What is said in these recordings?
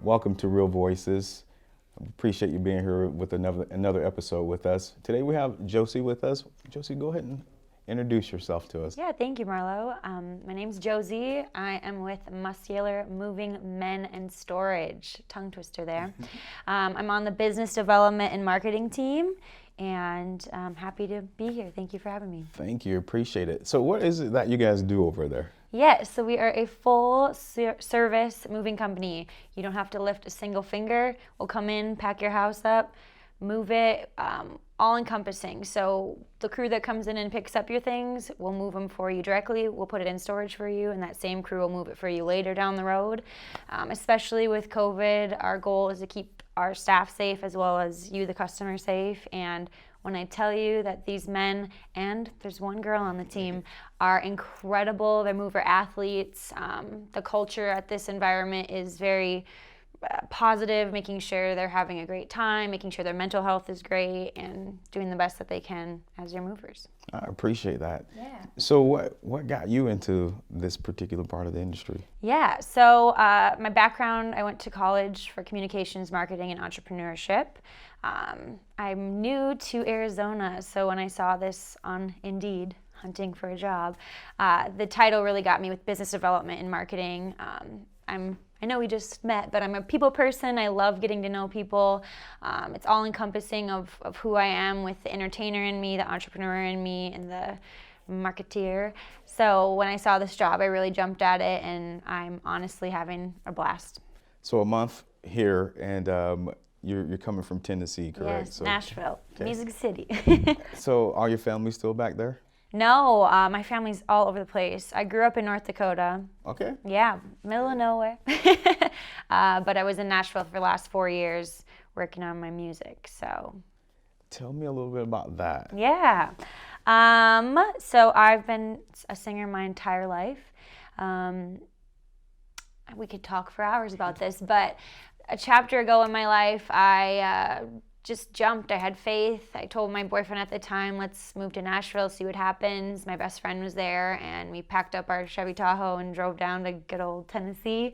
Welcome to Real Voices. Appreciate you being here with another episode with us. Today we have Jozy with us. Jozy, go ahead and introduce yourself to us. Yeah, thank you, Marlo. My name's Jozy. I am with Muscular Moving Men and Storage. Tongue twister there. I'm on the business development and marketing team, and I'm happy to be here. Thank you for having me. Thank you. Appreciate it. So what is it that you guys do over there? Yeah, so we are a full service moving company. You don't have to lift a single finger. We'll come in, pack your house up, move it, all encompassing. So the crew that comes in and picks up your things, we'll move them for you directly. We'll put it in storage for you, and that same crew will move it for you later down the road. Especially with COVID, our goal is to keep our staff safe as well as you, the customer, safe. And when I tell you that these men, and there's one girl on the team, are incredible, they're mover athletes. The culture at this environment is very positive, making sure they're having a great time, making sure their mental health is great, and doing the best that they can as your movers. I appreciate that. Yeah. So what got you into this particular part of the industry? Yeah, so my background, I went to college for communications, marketing, and entrepreneurship. I'm new to Arizona, so when I saw this on Indeed, hunting for a job, the title really got me with business development and marketing. I know we just met, but I'm a people person. I love getting to know people. It's all encompassing of who I am, with the entertainer in me, the entrepreneur in me, and the marketeer. So when I saw this job, I really jumped at it, and I'm honestly having a blast. So a month here, and you're coming from Tennessee, correct? Yes, so, Nashville, okay. Music City. So are your family still back there? No, my family's all over the place. I grew up in North Dakota. Okay. Yeah, middle of nowhere. But I was in Nashville for the last 4 years working on my music, so. Tell me a little bit about that. Yeah. So I've been a singer my entire life. We could talk for hours about this, but a chapter ago in my life, I just jumped. I had faith. I told my boyfriend at the time, let's move to Nashville, see what happens. My best friend was there, and we packed up our Chevy Tahoe and drove down to good old Tennessee.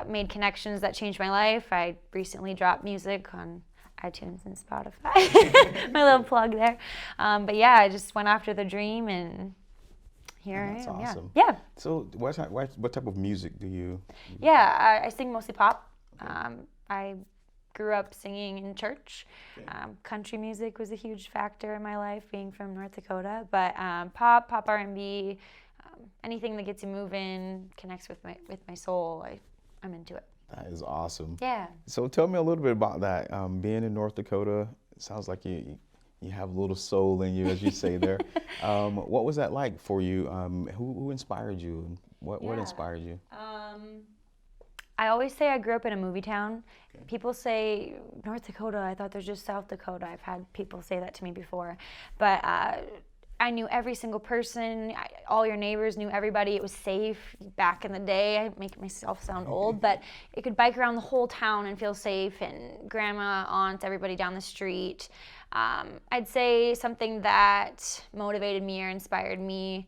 Made connections that changed my life. I recently dropped music on iTunes and Spotify. My little plug there. But yeah, I just went after the dream, and here I am. That's awesome. Yeah. So what type of music do you? Yeah, I sing mostly pop. I grew up singing in church. Country music was a huge factor in my life, being from North Dakota. But pop R&B, anything that gets you moving, connects with my soul, I'm into it. That is awesome. Yeah. So tell me a little bit about that. Being in North Dakota, it sounds like you have a little soul in you, as you say there. What was that like for you? Who inspired you? What inspired you? I always say I grew up in a movie town. Okay. People say North Dakota, I thought there's just South Dakota. I've had people say that to me before. But I knew every single person, all your neighbors knew everybody. It was safe back in the day. I make myself sound old, but you could bike around the whole town and feel safe, and grandma, aunts, everybody down the street. I'd say something that motivated me or inspired me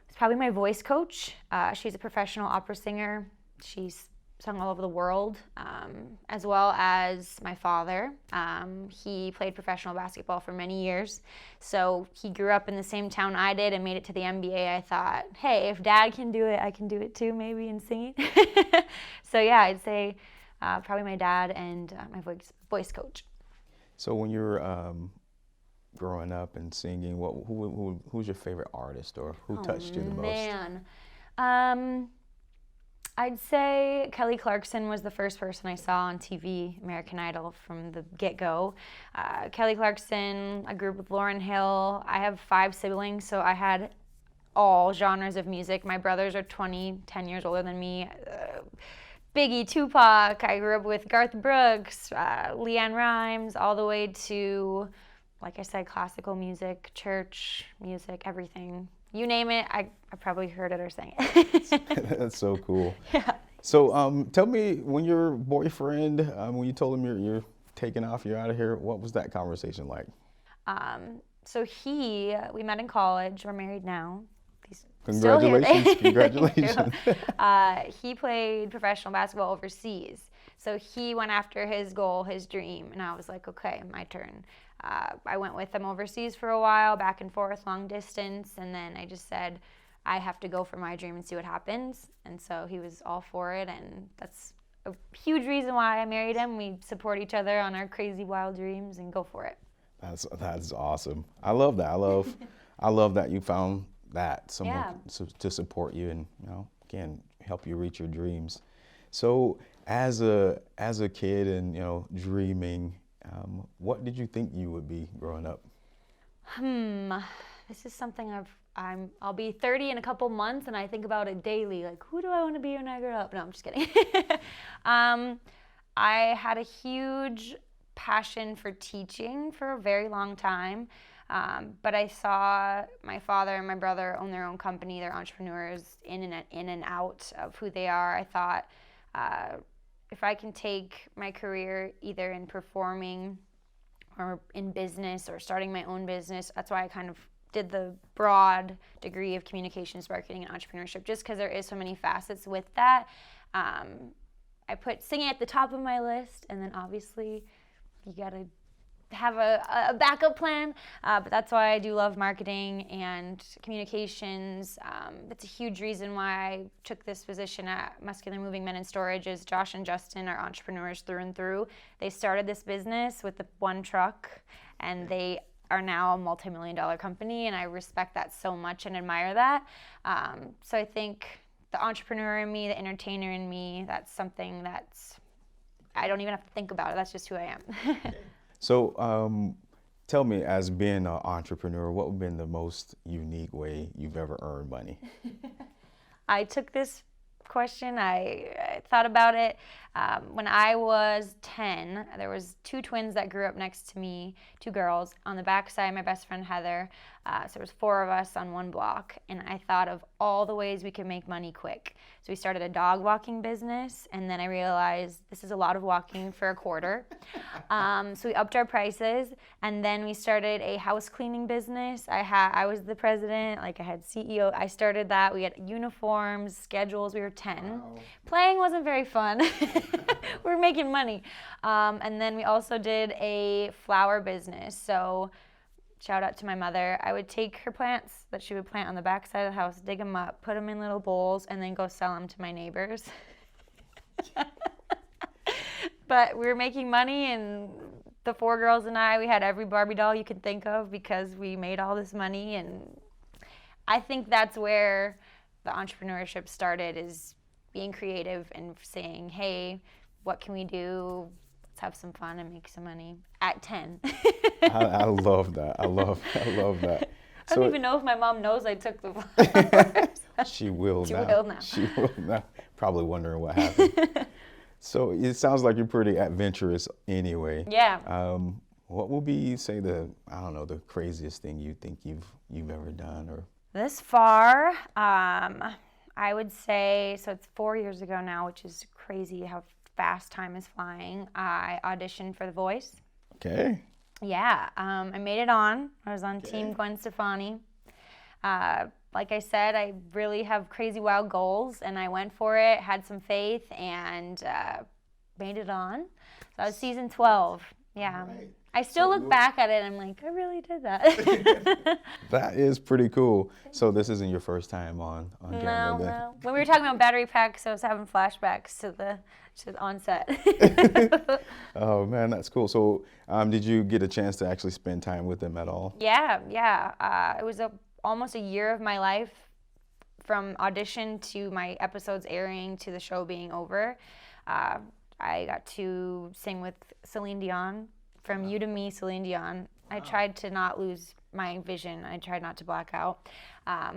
was probably my voice coach. She's a professional opera singer. She's sung all over the world, as well as my father. He played professional basketball for many years, so he grew up in the same town I did and made it to the NBA. I thought, hey, if Dad can do it, I can do it too, maybe, in singing. So yeah, I'd say probably my dad and my voice coach. So when you're growing up and singing, who's your favorite artist, or who touched you the most? Man. I'd say Kelly Clarkson was the first person I saw on TV, American Idol, from the get-go. Kelly Clarkson, I grew up with Lauryn Hill. I have 5 siblings, so I had all genres of music. My brothers are 10 years older than me. Biggie, Tupac. I grew up with Garth Brooks, LeAnn Rimes, all the way to, like I said, classical music, church music, everything. You name it, I probably heard it or sang it. That's so cool. Yeah. So tell me, when your boyfriend, when you told him you're taking off, you're out of here, what was that conversation like? So we met in college. We're married now. He's Congratulations. Still here. Congratulations. He played professional basketball overseas. So he went after his goal, his dream, and I was like, okay, my turn. I went with him overseas for a while, back and forth, long distance, and then I just said, I have to go for my dream and see what happens. And so he was all for it, and that's a huge reason why I married him. We support each other on our crazy wild dreams and go for it. That's awesome. I love that. I love that you found that someone to support you and, again, help you reach your dreams. So as a kid and, dreaming, what did you think you would be growing up? This is something I'll be 30 in a couple months, and I think about it daily. Like, who do I want to be when I grow up? No, I'm just kidding. I had a huge passion for teaching for a very long time, but I saw my father and my brother own their own company. They're entrepreneurs in and out of who they are. I thought, if I can take my career either in performing or in business or starting my own business, that's why I kind of did the broad degree of communications, marketing, and entrepreneurship, just because there is so many facets with that. I put singing at the top of my list, and then obviously you got to have a backup plan, but that's why I do love marketing and communications. It's a huge reason why I took this position at Muscular Moving Men in Storage. Is Josh and Justin are entrepreneurs through and through. They started this business with the one truck, and they are now a multi-million-dollar company, and I respect that so much and admire that. So I think the entrepreneur in me, the entertainer in me, that's something I don't even have to think about it. That's just who I am. So tell me, as being an entrepreneur, what would have been the most unique way you've ever earned money? I took this question, I thought about it. When I was 10, there was two twins that grew up next to me, two girls. On the back side, my best friend Heather. So there was 4 of us on one block, and I thought of all the ways we could make money quick. So we started a dog walking business, and then I realized this is a lot of walking for a quarter. So we upped our prices, and then we started a house cleaning business. I was the president, I had CEO. I started that. We had uniforms, schedules. We were 10. Wow. Playing wasn't very fun. We were making money. And then we also did a flower business. So shout out to my mother. I would take her plants that she would plant on the back side of the house, dig them up, put them in little bowls, and then go sell them to my neighbors. But we were making money, and the 4 girls and I, we had every Barbie doll you could think of because we made all this money. And I think that's where the entrepreneurship started, is being creative and saying, hey, what can we do? Let's have some fun and make some money at 10. I love that. I love that. I don't even know if my mom knows I took the flowers. She will She now. will now. She will now. Probably wondering what happened. So it sounds like you're pretty adventurous anyway. Yeah. What will be, say, the craziest thing you think you've ever done? Or This far, I would say, so it's 4 years ago now, which is crazy how fast time is flying. I auditioned for The Voice. Okay. Yeah, I made it on. I was on Team Gwen Stefani. Like I said, I really have crazy wild goals, and I went for it, had some faith, and made it on. So that was season 12. Yeah. Right. I still look back at it and I'm like, I really did that. That is pretty cool. So this isn't your first time on camera? No. When we were talking about battery packs, I was having flashbacks to the onset. Oh man, that's cool. So did you get a chance to actually spend time with them at all? Yeah. It was almost a year of my life, from audition to my episodes airing to the show being over. I got to sing with Celine Dion. From You to Me, Celine Dion. I tried to not lose my vision. I tried not to black out.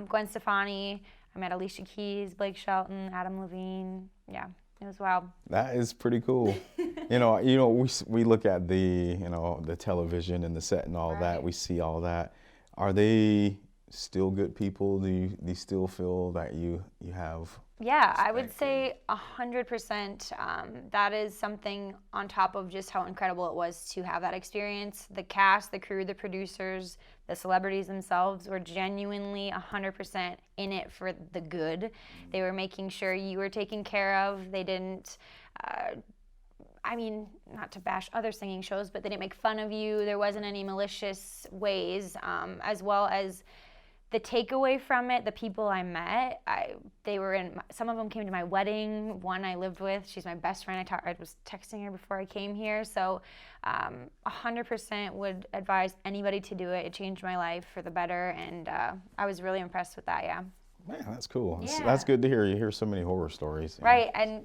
Gwen Stefani. I met Alicia Keys, Blake Shelton, Adam Levine. Yeah, it was wild. That is pretty cool. We look at the television and the set and all that. We see all that. Are they still good people? Do you still feel that you have? Yeah, I would say 100%. That is something on top of just how incredible it was to have that experience. The cast, the crew, the producers, the celebrities themselves were genuinely 100% in it for the good. They were making sure you were taken care of. They didn't I mean, not to bash other singing shows, but they didn't make fun of you. There wasn't any malicious ways, as well as the takeaway from it. The people I met, some of them came to my wedding. One I lived with, she's my best friend. I was texting her before I came here. So 100% would advise anybody to do it. It changed my life for the better, and I was really impressed with that, yeah. Man, that's cool. Yeah. That's good to hear. You hear so many horror stories. Right, and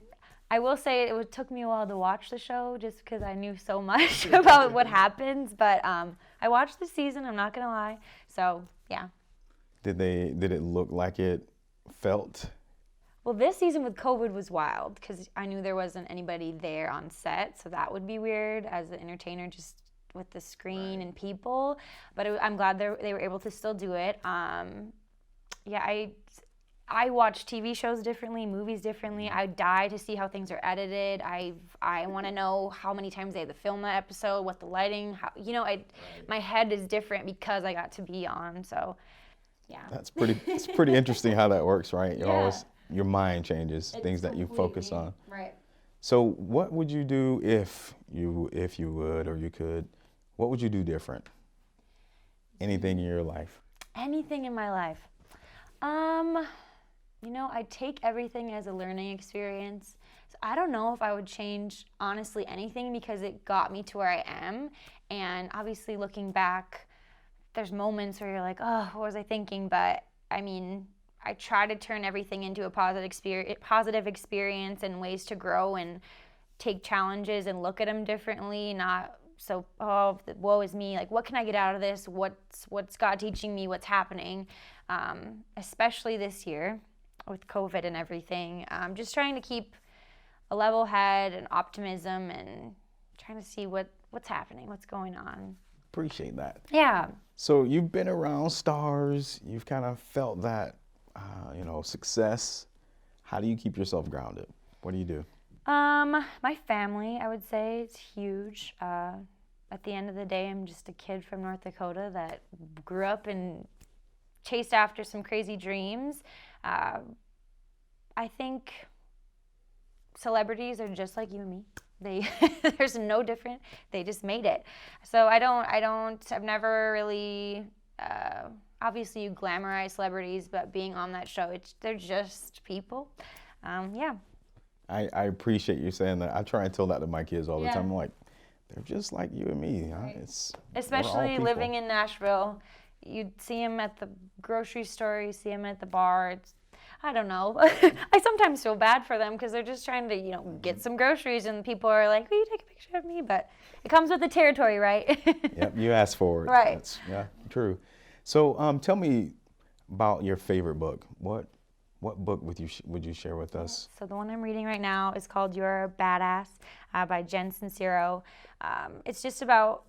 I will say took me a while to watch the show just because I knew so much about what happens, but I watched the season, I'm not going to lie. So, yeah. Did it look like it felt? Well, this season with COVID was wild because I knew there wasn't anybody there on set, so that would be weird as an entertainer just with the screen and people. But I'm glad they were able to still do it. Yeah, I watch TV shows differently, movies differently. I die to see how things are edited. I want to know how many times they had to film that episode, what the lighting, my head is different because I got to be on. So, yeah. It's pretty interesting how that works, right? Yeah. Your mind changes, things that you focus on. Right. So what would you do if you would or you could? What would you do different? Anything in your life? Anything in my life. I take everything as a learning experience. So I don't know if I would change, honestly, anything because it got me to where I am. And obviously, looking back, there's moments where you're like, oh, what was I thinking? But, I mean, I try to turn everything into a positive experience and ways to grow and take challenges and look at them differently, not so, oh, woe is me. Like, what can I get out of this? What's God teaching me? What's happening? Especially this year with COVID and everything. Just trying to keep a level head and optimism and trying to see what's happening, what's going on. Appreciate that. Yeah. So you've been around stars. You've kind of felt that, success. How do you keep yourself grounded? What do you do? My family, I would say, it's huge. At the end of the day, I'm just a kid from North Dakota that grew up and chased after some crazy dreams. I think celebrities are just like you and me. There's no different. They just made it. So I've never really, obviously you glamorize celebrities, but being on that show, they're just people. Yeah. I appreciate you saying that. I try and tell that to my kids all the time. I'm like, they're just like you and me. Huh? Right. Especially living in Nashville. You see them at the grocery store, you see them at the bar. I don't know. I sometimes feel bad for them because they're just trying to, get some groceries and people are like, will you take a picture of me? But it comes with the territory, right? Yep, you asked for it. Right. Yeah, true. So tell me about your favorite book. What book would you share with us? So the one I'm reading right now is called You're a Badass by Jen Sincero. It's just about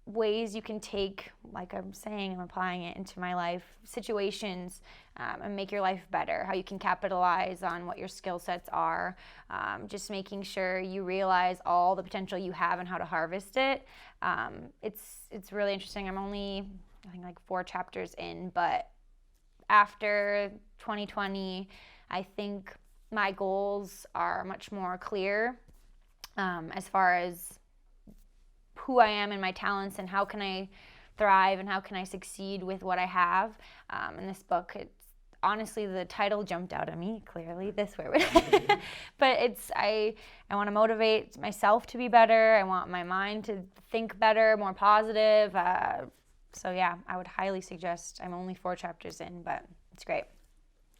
ways you can take, like I'm saying, I'm applying it into my life, situations, and make your life better, how you can capitalize on what your skill sets are, just making sure you realize all the potential you have and how to harvest it. It's really interesting. I'm only, I think, like 4 chapters in, but after 2020, I think my goals are much more clear as far as who I am and my talents and how can I thrive and how can I succeed with what I have. In this book, honestly, the title jumped out at me, clearly, this way. But I want to motivate myself to be better. I want my mind to think better, more positive. So yeah, I would highly suggest. I'm only 4 chapters in, but it's great.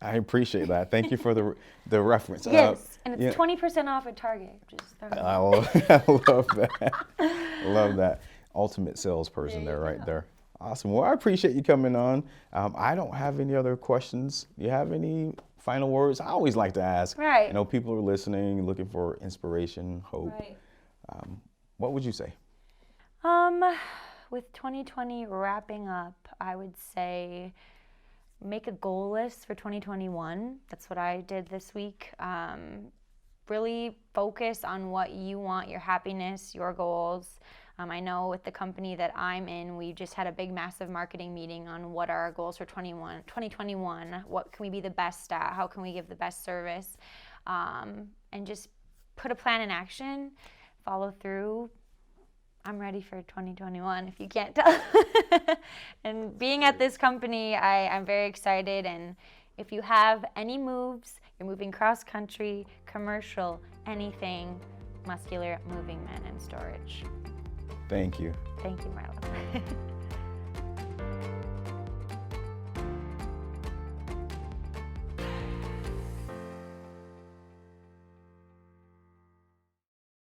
I appreciate that. Thank you for the reference. Yes, and it's 20% off at Target. I love that. I love that. Ultimate salesperson there. Awesome. Well, I appreciate you coming on. I don't have any other questions. Do you have any final words? I always like to ask. Right. I know people are listening, looking for inspiration, hope. Right. What would you say? With 2020 wrapping up, I would say make a goal list for 2021. That's what I did this week. Really focus on what you want, your happiness, your goals. I know with the company that I'm in, we just had a big, massive marketing meeting on what are our goals for 2021. What can we be the best at? How can we give the best service? And just put a plan in action. follow through, I'm ready for 2021, if you can't tell. And being at this company, I'm very excited. And if you have any moves, you're moving cross country, commercial, anything, Muscular Moving Men and Storage. Thank you. Thank you, Marla.